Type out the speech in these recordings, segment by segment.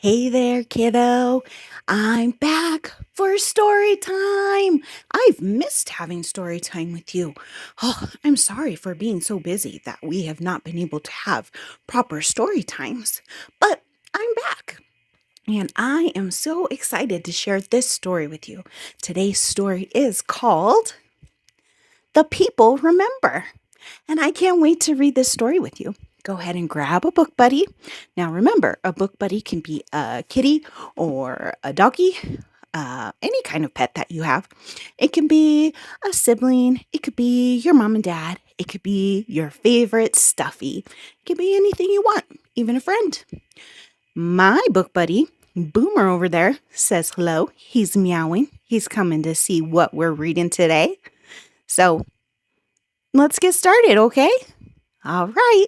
Hey there, kiddo. I'm back for story time. I've missed having story time with you. Oh, I'm sorry for being so busy that we have not been able to have proper story times, but I'm back. And I am so excited to share this story with you. Today's story is called The People Remember. And I can't wait to read this story with you. Go ahead and grab a book buddy. Now, remember, a book buddy can be a kitty or a doggy, any kind of pet that you have. It can be a sibling, it could be your mom and dad, it could be your favorite stuffy, it could be anything you want, even a friend. My book buddy, Boomer over there, says hello. He's meowing. He's coming to see what we're reading today. So let's get started, okay? All right.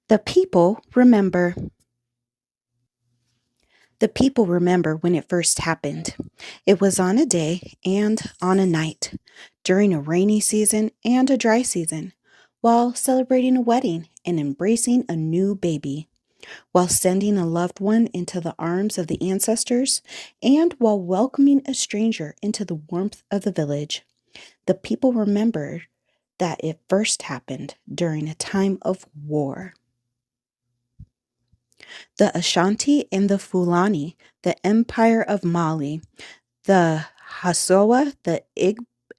The people remember. The people remember when it first happened. It was on a day and on a night, during a rainy season and a dry season, while celebrating a wedding and embracing a new baby, while sending a loved one into the arms of the ancestors, and while welcoming a stranger into the warmth of the village. The people remembered that it first happened during a time of war. The Ashanti and the Fulani, the Empire of Mali, the Hasoa, the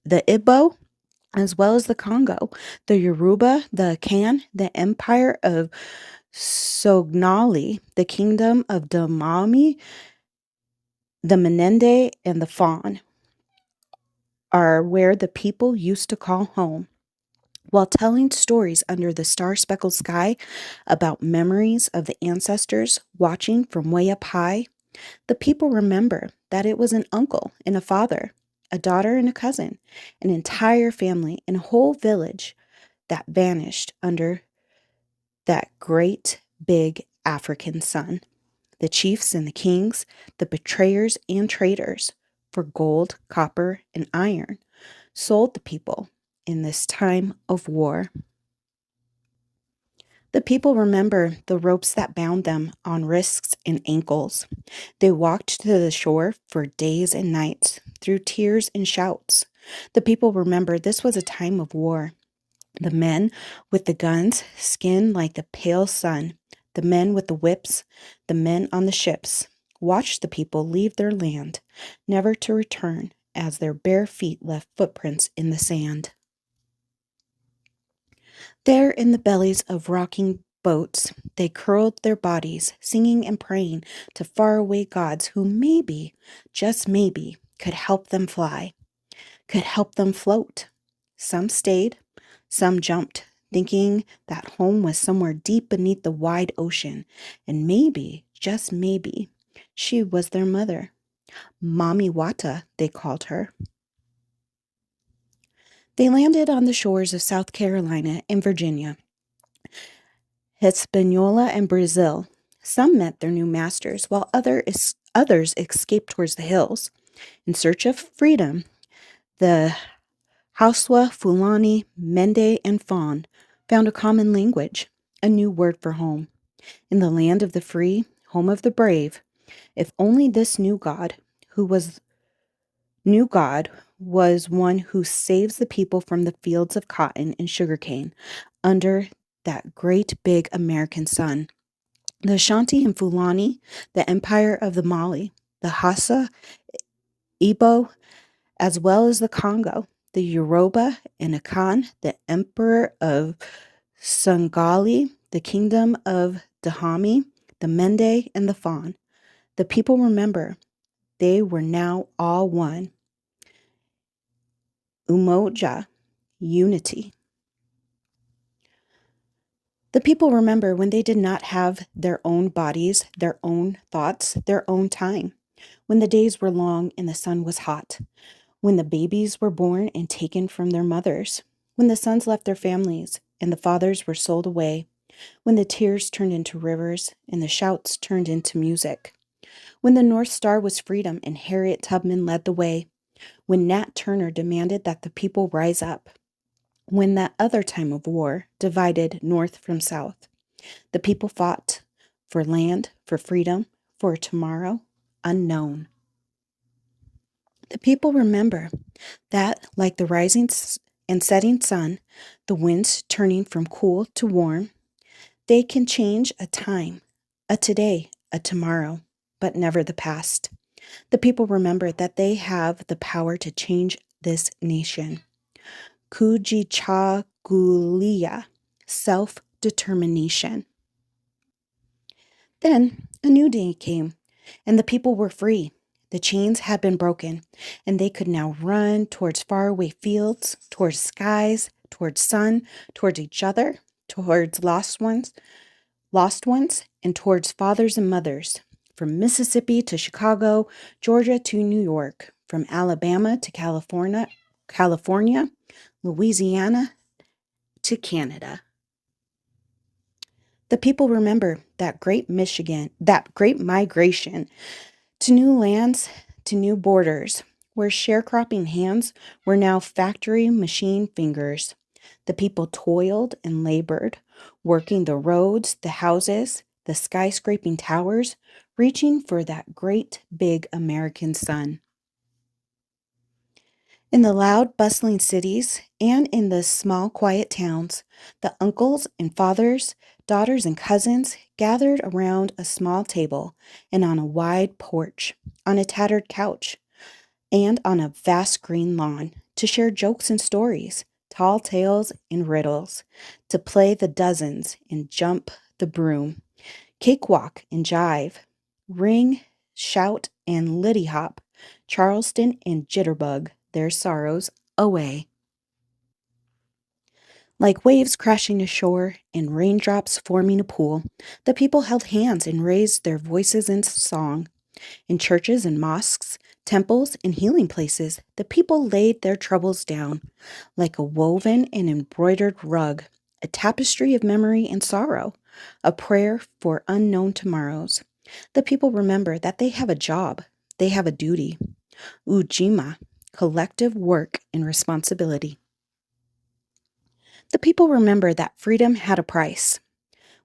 Igbo, as well as the Congo, the Yoruba, the Akan, the Empire of Sognali, the Kingdom of Damami, the Menende, and the Fawn are where the people used to call home. While telling stories under the star-speckled sky about memories of the ancestors watching from way up high, the people remember that it was an uncle and a father, a daughter and a cousin, an entire family, and a whole village that vanished under that great big African sun. The chiefs and the kings, the betrayers and traitors, for gold, copper, and iron, sold the people in this time of war. The people remember the ropes that bound them on wrists and ankles. They walked to the shore for days and nights, through tears and shouts. The people remember this was a time of war. The men with the guns, skinned like the pale sun, the men with the whips, the men on the ships, watched the people leave their land, never to return, as their bare feet left footprints in the sand. There in the bellies of rocking boats, they curled their bodies, singing and praying to faraway gods who maybe, just maybe, could help them fly, could help them float. Some stayed, some jumped, thinking that home was somewhere deep beneath the wide ocean, and maybe, just maybe, she was their mother. Mommy Wata, they called her. They landed on the shores of South Carolina and Virginia, Hispaniola and Brazil. Some met their new masters, while others escaped towards the hills. In search of freedom, the Hauswa, Fulani, Mende, and Fawn found a common language, a new word for home. In the land of the free, home of the brave, if only this new God was one who saves the people from the fields of cotton and sugarcane under that great big American sun. The Ashanti and Fulani, the empire of the Mali, the Hassa, Igbo, as well as the Congo, the Yoruba and Akan, the emperor of Sangali, the kingdom of Dahomey, the Mende, and the Fawn. The people remember they were now all one. Umoja, unity. The people remember when they did not have their own bodies, their own thoughts, their own time, when the days were long and the sun was hot, when the babies were born and taken from their mothers, when the sons left their families and the fathers were sold away, when the tears turned into rivers and the shouts turned into music, when the North Star was freedom and Harriet Tubman led the way, when Nat Turner demanded that the people rise up, when that other time of war divided North from South. The people fought for land, for freedom, for tomorrow unknown. The people remember that, like the rising and setting sun, the winds turning from cool to warm, they can change a time, a today, a tomorrow, but never the past. The people remember that they have the power to change this nation. Kujichagulia, self-determination. Then a new day came, and the people were free. The chains had been broken, and they could now run towards faraway fields, towards skies, towards sun, towards each other, towards lost ones, and towards fathers and mothers. From Mississippi to Chicago, Georgia to New York, from Alabama to California, Louisiana to Canada. The people remember that great migration to new lands, to new borders, where sharecropping hands were now factory machine fingers. The people toiled and labored, working the roads, the houses, the skyscraping towers, reaching for that great big American sun. In the loud, bustling cities and in the small, quiet towns, the uncles and fathers, daughters and cousins gathered around a small table and on a wide porch, on a tattered couch, and on a vast green lawn to share jokes and stories, tall tales and riddles, to play the dozens and jump the broom, cakewalk and jive, ring, shout, and liddy hop, Charleston and jitterbug their sorrows away. Like waves crashing ashore and raindrops forming a pool, the people held hands and raised their voices in song. In churches and mosques, temples and healing places, the people laid their troubles down, like a woven and embroidered rug, a tapestry of memory and sorrow, a prayer for unknown tomorrows. The people remember that they have a job, they have a duty. Ujima, collective work and responsibility. The people remember that freedom had a price.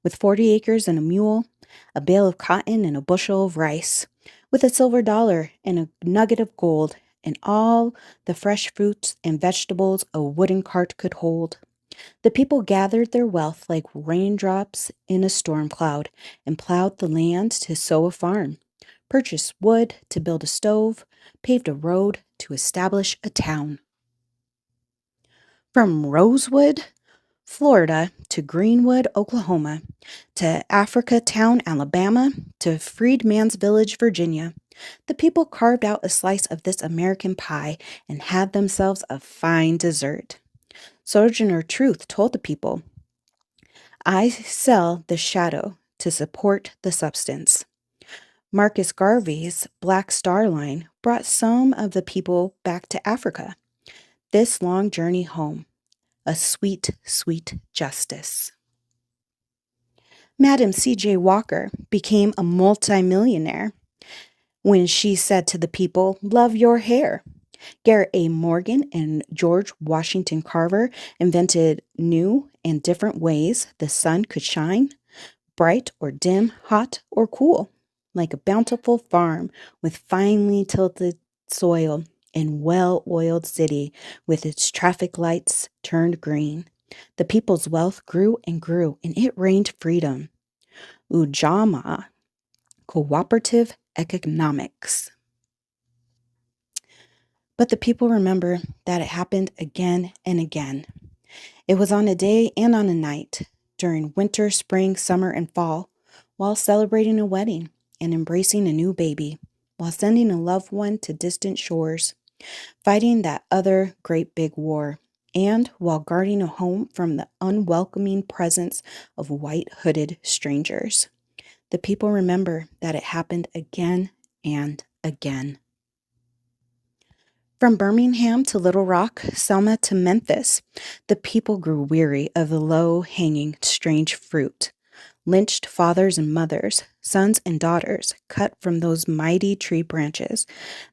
With 40 acres and a mule, a bale of cotton and a bushel of rice, with a silver dollar and a nugget of gold, and all the fresh fruits and vegetables a wooden cart could hold. The people gathered their wealth like raindrops in a storm cloud and plowed the land to sow a farm, purchased wood to build a stove, paved a road to establish a town. From Rosewood, Florida, to Greenwood, Oklahoma, to Africatown, Alabama, to Freedman's Village, Virginia, the people carved out a slice of this American pie and had themselves a fine dessert. Sojourner Truth told the people, "I sell the shadow to support the substance." Marcus Garvey's Black Star Line brought some of the people back to Africa. This long journey home, a sweet, sweet justice. Madam C.J. Walker became a multimillionaire when she said to the people, "Love your hair." Garrett A. Morgan and George Washington Carver invented new and different ways the sun could shine, bright or dim, hot or cool, like a bountiful farm with finely tilted soil and well-oiled city with its traffic lights turned green. The people's wealth grew and grew, and it rained freedom. Ujamaa, cooperative economics. But the people remember that it happened again and again. It was on a day and on a night, during winter, spring, summer, and fall, while celebrating a wedding and embracing a new baby, while sending a loved one to distant shores, fighting that other great big war, and while guarding a home from the unwelcoming presence of white-hooded strangers. The people remember that it happened again and again. From Birmingham to Little Rock, Selma to Memphis, the people grew weary of the low-hanging, strange fruit. Lynched fathers and mothers, sons and daughters, cut from those mighty tree branches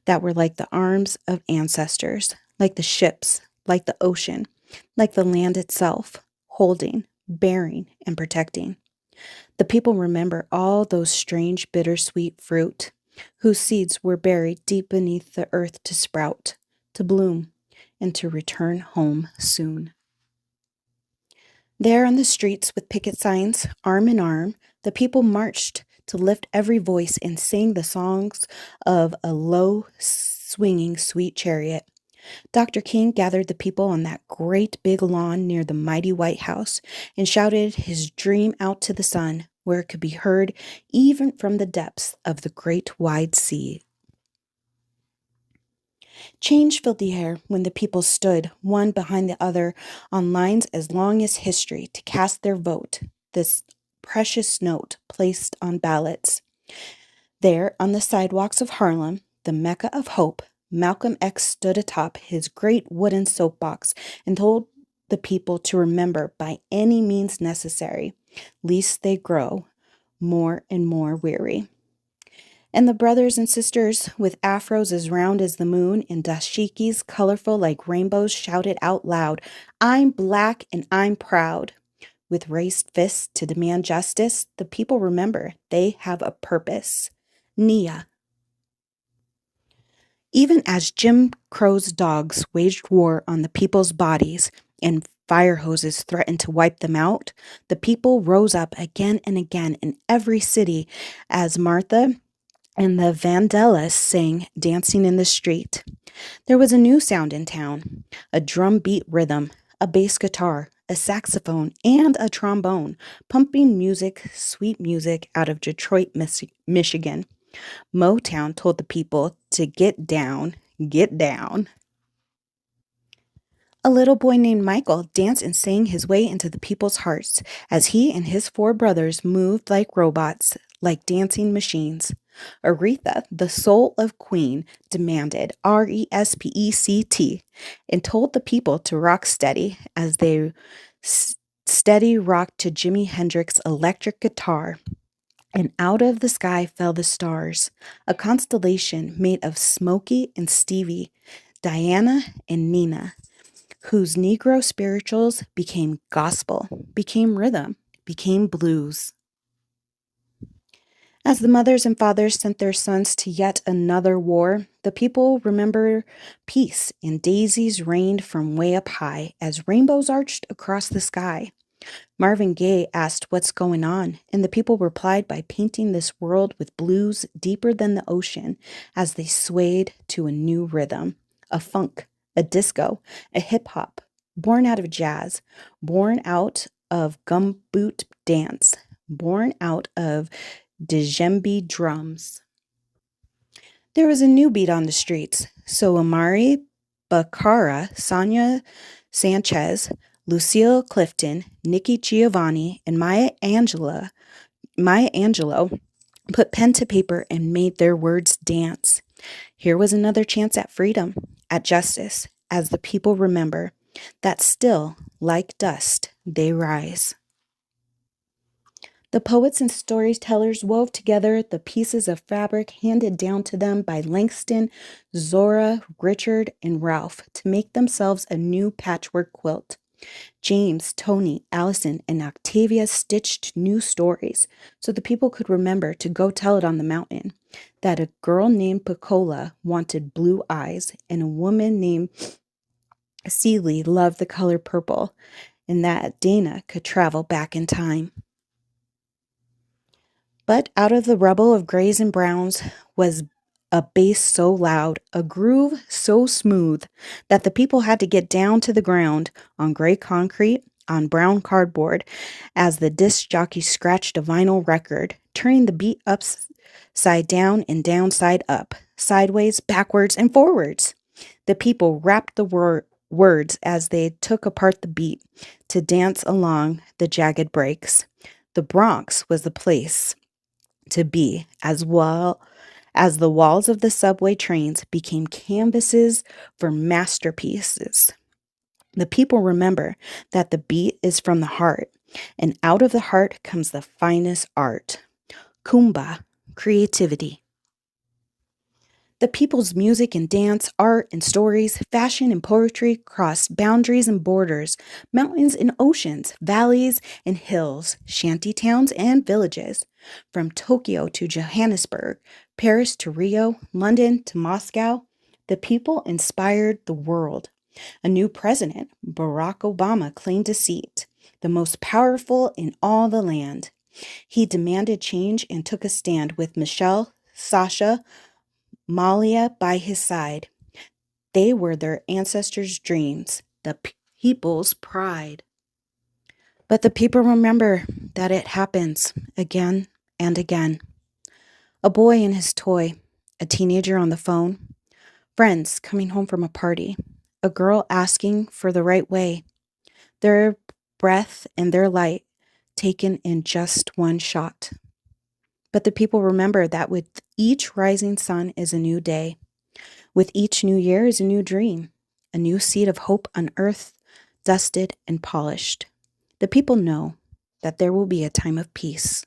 that were like the arms of ancestors, like the ships, like the ocean, like the land itself, holding, bearing, and protecting. The people remember all those strange, bittersweet fruit whose seeds were buried deep beneath the earth to sprout, to bloom, and to return home soon. There on the streets with picket signs, arm in arm, the people marched to lift every voice and sing the songs of a low, swinging, sweet chariot. Dr. King gathered the people on that great big lawn near the mighty White House and shouted his dream out to the sun, where it could be heard even from the depths of the great wide sea. Change filled the air when the people stood, one behind the other, on lines as long as history to cast their vote, this precious note placed on ballots. There, on the sidewalks of Harlem, the Mecca of hope, Malcolm X stood atop his great wooden soapbox and told the people to remember by any means necessary, lest they grow more and more weary. And the brothers and sisters with afros as round as the moon and dashikis colorful like rainbows shouted out loud, "I'm black and I'm proud." With raised fists to demand justice, the people remember they have a purpose. Nia. Even as Jim Crow's dogs waged war on the people's bodies and fire hoses threatened to wipe them out, the people rose up again and again in every city as Martha and the Vandellas sang Dancing in the Street. There was a new sound in town, a drum beat rhythm, a bass guitar, a saxophone, and a trombone, pumping music, sweet music out of Detroit, Michigan. Motown told the people to get down, get down. A little boy named Michael danced and sang his way into the people's hearts as he and his four brothers moved like robots, like dancing machines. Aretha, the soul of Queen, demanded RESPECT and told the people to rock steady as they steady rocked to Jimi Hendrix's electric guitar. And out of the sky fell the stars, a constellation made of Smokey and Stevie, Diana and Nina, whose Negro spirituals became gospel, became rhythm, became blues. As the mothers and fathers sent their sons to yet another war, the people remember peace, and daisies rained from way up high as rainbows arched across the sky. Marvin Gaye asked what's going on, and the people replied by painting this world with blues deeper than the ocean as they swayed to a new rhythm, a funk, a disco, a hip-hop, born out of jazz, born out of gumboot dance, born out of djembe drums. There was a new beat on the streets, so Amari Baccara, Sonia Sanchez, Lucille Clifton, Nikki Giovanni, and Maya Angelou put pen to paper and made their words dance. Here was another chance at freedom, at justice, as the people remember that still, like dust, they rise. The poets and storytellers wove together the pieces of fabric handed down to them by Langston, Zora, Richard, and Ralph to make themselves a new patchwork quilt. James, Tony, Allison, and Octavia stitched new stories so the people could remember to go tell it on the mountain, that a girl named Piccola wanted blue eyes and a woman named Celie loved the color purple, and that Dana could travel back in time. But out of the rubble of grays and browns was a bass so loud, a groove so smooth, that the people had to get down to the ground on gray concrete, on brown cardboard, as the disc jockey scratched a vinyl record, turning the beat upside down and downside up, sideways, backwards, and forwards. The people rapped the words as they took apart the beat to dance along the jagged breaks. The Bronx was the place to be, as well as the walls of the subway trains became canvases for masterpieces. The people remember that the beat is from the heart, and out of the heart comes the finest art. Kumba, creativity. The people's music and dance, art and stories, fashion and poetry crossed boundaries and borders, mountains and oceans, valleys and hills, shanty towns and villages. From Tokyo to Johannesburg, Paris to Rio, London to Moscow, the people inspired the world. A new president, Barack Obama, claimed a seat, the most powerful in all the land. He demanded change and took a stand with Michelle, Sasha, Malia by his side. They were their ancestors' dreams, the people's pride. But the people remember that it happens again and again. A boy and his toy, a teenager on the phone, friends coming home from a party, a girl asking for the right way, their breath and their light taken in just one shot. But the people remember that with each rising sun is a new day. With each new year is a new dream, a new seed of hope unearthed, dusted, and polished. The people know that there will be a time of peace.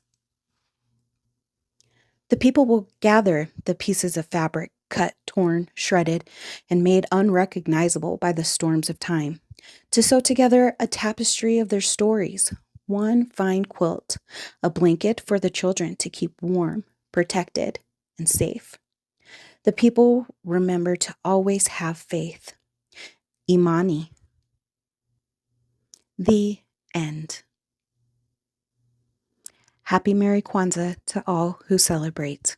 The people will gather the pieces of fabric, cut, torn, shredded, and made unrecognizable by the storms of time, to sew together a tapestry of their stories, one fine quilt, a blanket for the children to keep warm, protected, and safe. The people remember to always have faith. Imani. The end. Happy Merry Kwanzaa to all who celebrate.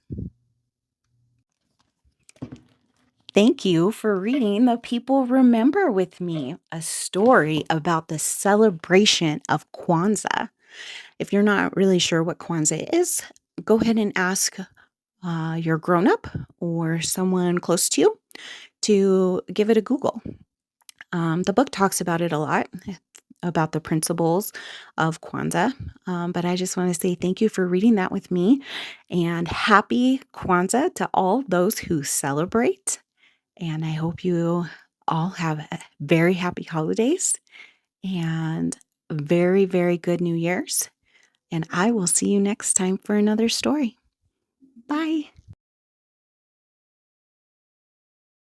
Thank you for reading The People Remember with me, a story about the celebration of Kwanzaa. If you're not really sure what Kwanzaa is, go ahead and ask your grown-up or someone close to you to give it a Google. The book talks about it a lot, about the principles of Kwanzaa. But I just want to say thank you for reading that with me, and happy Kwanzaa to all those who celebrate. And I hope you all have very happy holidays and very, very good New Year's. And I will see you next time for another story. Bye.